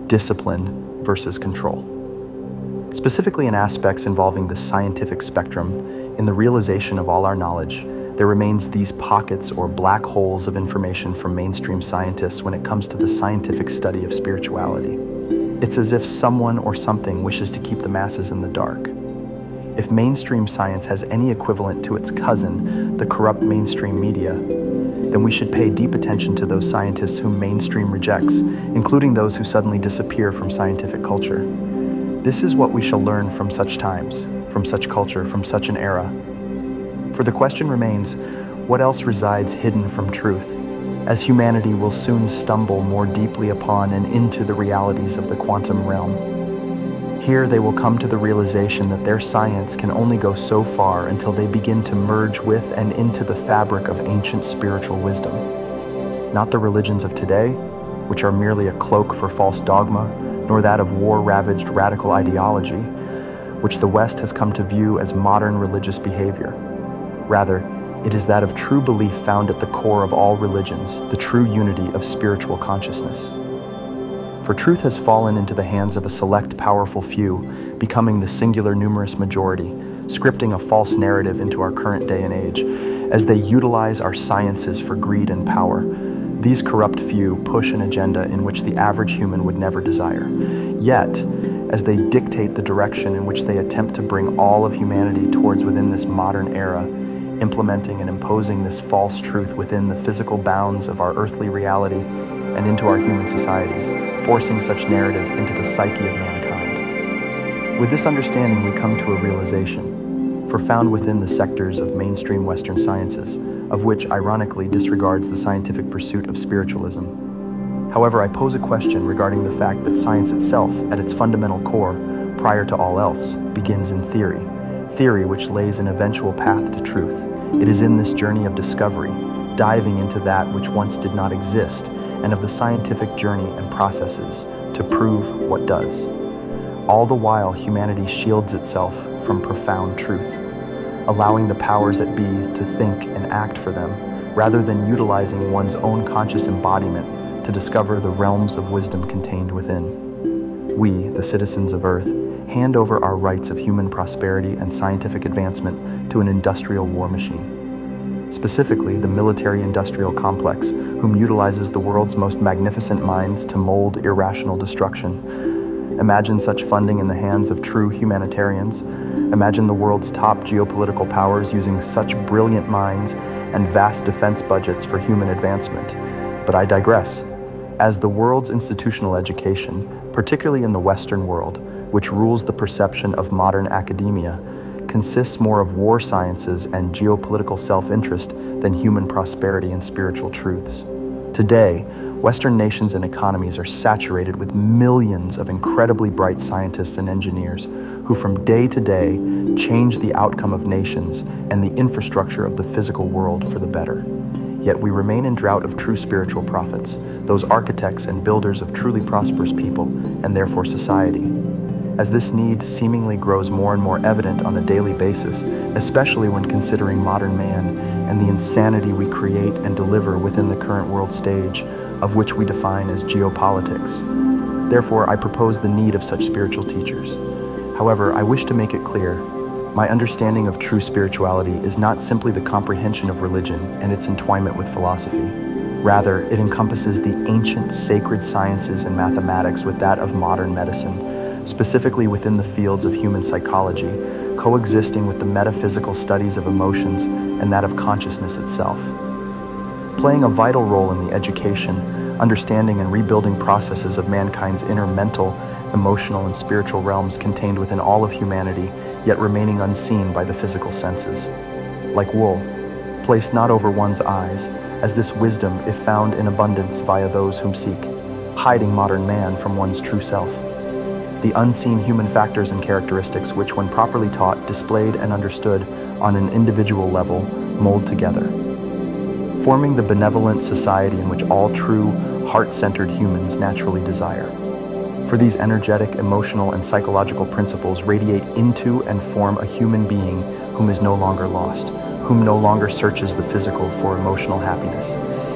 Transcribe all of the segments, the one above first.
discipline versus control. Specifically in aspects involving the scientific spectrum, in the realization of all our knowledge, there remains these pockets or black holes of information from mainstream scientists when it comes to the scientific study of spirituality. It's as if someone or something wishes to keep the masses in the dark. If mainstream science has any equivalent to its cousin, the corrupt mainstream media, then we should pay deep attention to those scientists whom mainstream rejects, including those who suddenly disappear from scientific culture. This is what we shall learn from such times, from such culture, from such an era. For the question remains, what else resides hidden from truth, as humanity will soon stumble more deeply upon and into the realities of the quantum realm? Here they will come to the realization that their science can only go so far until they begin to merge with and into the fabric of ancient spiritual wisdom. Not the religions of today, which are merely a cloak for false dogma, nor that of war-ravaged radical ideology, which the West has come to view as modern religious behavior. Rather, it is that of true belief found at the core of all religions, the true unity of spiritual consciousness. For truth has fallen into the hands of a select powerful few, becoming the singular numerous majority, scripting a false narrative into our current day and age, as they utilize our sciences for greed and power. These corrupt few push an agenda in which the average human would never desire. Yet, as they dictate the direction in which they attempt to bring all of humanity towards within this modern era, implementing and imposing this false truth within the physical bounds of our earthly reality and into our human societies, forcing such narrative into the psyche of mankind. With this understanding, we come to a realization, for found within the sectors of mainstream Western sciences, of which ironically disregards the scientific pursuit of spiritualism. However, I pose a question regarding the fact that science itself, at its fundamental core, prior to all else, begins in theory which lays an eventual path to truth. It is in this journey of discovery, diving into that which once did not exist, and of the scientific journey and processes to prove what does. All the while, humanity shields itself from profound truth, allowing the powers that be to think and act for them, rather than utilizing one's own conscious embodiment to discover the realms of wisdom contained within. We, the citizens of Earth, hand over our rights of human prosperity and scientific advancement to an industrial war machine. Specifically, the military-industrial complex, whom utilizes the world's most magnificent minds to mold irrational destruction. Imagine such funding in the hands of true humanitarians. Imagine the world's top geopolitical powers using such brilliant minds and vast defense budgets for human advancement. But I digress. As the world's institutional education, particularly in the Western world, which rules the perception of modern academia, consists more of war sciences and geopolitical self-interest than human prosperity and spiritual truths. Today, Western nations and economies are saturated with millions of incredibly bright scientists and engineers who from day to day change the outcome of nations and the infrastructure of the physical world for the better. Yet we remain in drought of true spiritual prophets, those architects and builders of truly prosperous people, and therefore society. As this need seemingly grows more and more evident on a daily basis, especially when considering modern man and the insanity we create and deliver within the current world stage, of which we define as geopolitics. Therefore, I propose the need of such spiritual teachers. However, I wish to make it clear, my understanding of true spirituality is not simply the comprehension of religion and its entwinement with philosophy. Rather, it encompasses the ancient sacred sciences and mathematics with that of modern medicine, specifically within the fields of human psychology, coexisting with the metaphysical studies of emotions and that of consciousness itself. Playing a vital role in the education, understanding and rebuilding processes of mankind's inner mental, emotional and spiritual realms contained within all of humanity, yet remaining unseen by the physical senses. Like wool, placed not over one's eyes, as this wisdom, if found in abundance via those whom seek, hiding modern man from one's true self. The unseen human factors and characteristics which, when properly taught, displayed and understood on an individual level, mold together, forming the benevolent society in which all true, heart-centered humans naturally desire. For these energetic, emotional, and psychological principles radiate into and form a human being whom is no longer lost, whom no longer searches the physical for emotional happiness,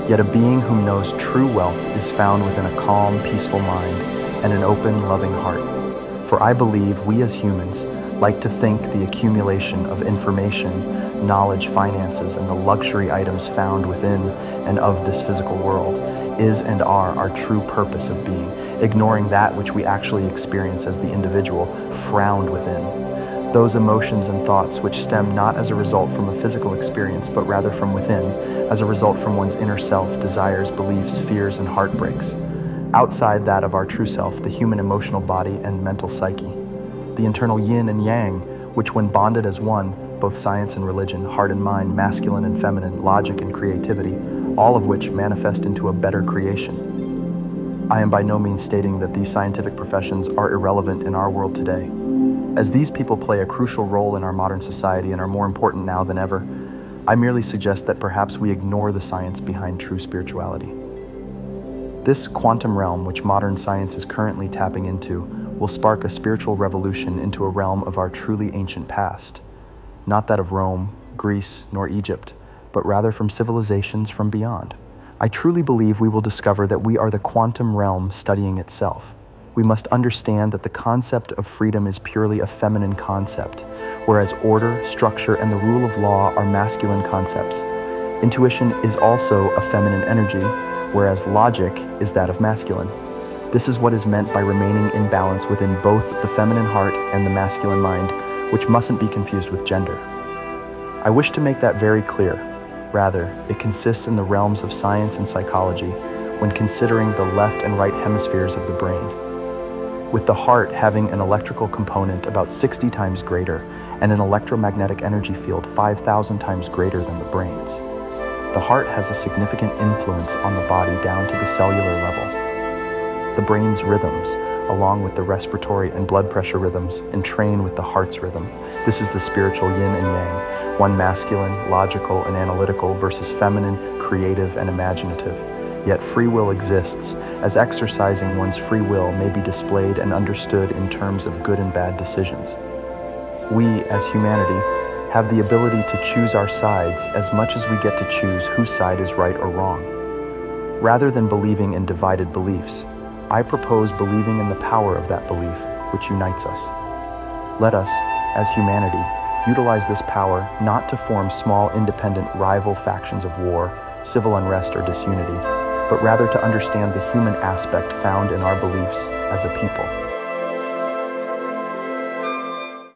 yet a being whom knows true wealth is found within a calm, peaceful mind, and an open, loving heart. For I believe we as humans like to think the accumulation of information, knowledge, finances, and the luxury items found within and of this physical world is and are our true purpose of being, ignoring that which we actually experience as the individual, frowned within. Those emotions and thoughts which stem not as a result from a physical experience, but rather from within, as a result from one's inner self, desires, beliefs, fears, and heartbreaks. Outside that of our true self, the human emotional body and mental psyche. The internal yin and yang, which when bonded as one, both science and religion, heart and mind, masculine and feminine, logic and creativity, all of which manifest into a better creation. I am by no means stating that these scientific professions are irrelevant in our world today. As these people play a crucial role in our modern society and are more important now than ever, I merely suggest that perhaps we ignore the science behind true spirituality. This quantum realm, which modern science is currently tapping into, will spark a spiritual revolution into a realm of our truly ancient past, not that of Rome, Greece, nor Egypt, but rather from civilizations from beyond. I truly believe we will discover that we are the quantum realm studying itself. We must understand that the concept of freedom is purely a feminine concept, whereas order, structure, and the rule of law are masculine concepts. Intuition is also a feminine energy, whereas logic is that of masculine. This is what is meant by remaining in balance within both the feminine heart and the masculine mind, which mustn't be confused with gender. I wish to make that very clear. Rather, it consists in the realms of science and psychology when considering the left and right hemispheres of the brain, with the heart having an electrical component about 60 times greater and an electromagnetic energy field 5,000 times greater than the brain's. The heart has a significant influence on the body down to the cellular level. The brain's rhythms, along with the respiratory and blood pressure rhythms, entrain with the heart's rhythm. This is the spiritual yin and yang, one masculine, logical, and analytical versus feminine, creative, and imaginative. Yet free will exists, as exercising one's free will may be displayed and understood in terms of good and bad decisions. We, as humanity, have the ability to choose our sides as much as we get to choose whose side is right or wrong. Rather than believing in divided beliefs, I propose believing in the power of that belief, which unites us. Let us, as humanity, utilize this power not to form small, independent, rival factions of war, civil unrest, or disunity, but rather to understand the human aspect found in our beliefs as a people.